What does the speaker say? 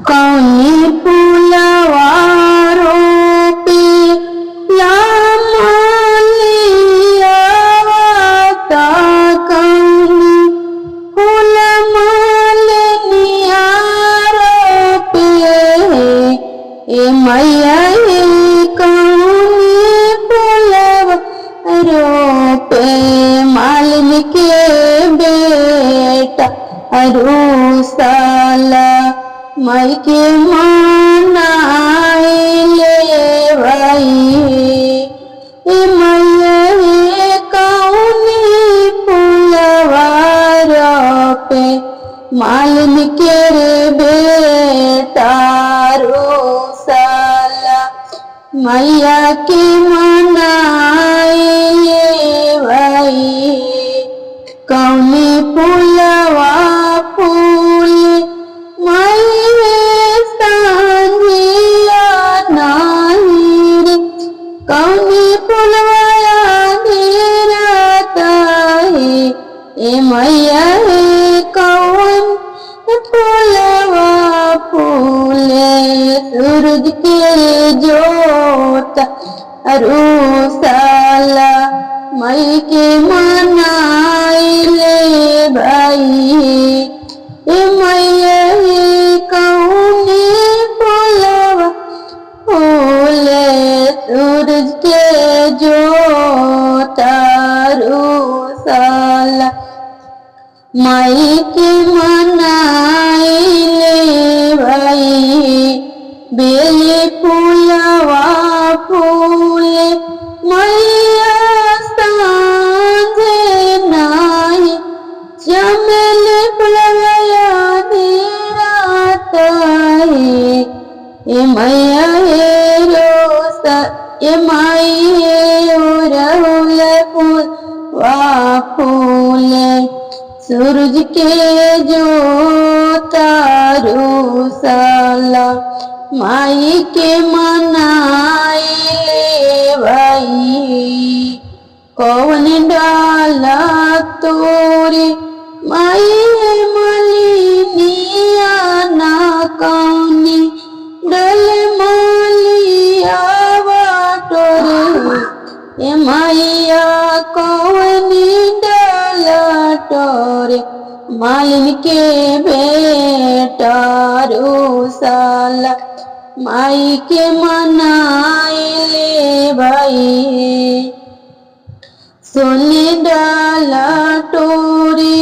कौनी फूलवारों पे लामालियावता कौनी फूलमालियारों पे ए मैया कौनी फूलवारों पे मालिन के बेटा अरुसाला मई के मनाए ले भाई मैया कौनी फूलवार पे मालिन के बेटा अरुसाला मैया के मनाए ले भाई कौनी फूलवा फूल कौनी फूलवाया धीरता है ए मैया कौन फूलवा फूले सूरज के जोत अरुसाला मई के मनाए ले भाई ए मैया कौनी फूलवा फूले सूरज के जोत अरुसाला मई के मनाए ले भाई बेली फूलवा फूले मैया सांझे नाई चमेली फूलवाया धीराता है ए मैया ए माई उरहुल फूल वा फूले सूरज के जोत अरुसाला माई के मनाए ले भाई कौन डाला तोरे माई मलिनिया ना कौनी डल मालिया ए मैया कौनी डाला टोरे मालिन के बेटा अरुसाला माई के मनाए ले भाई सोने डाला टोरे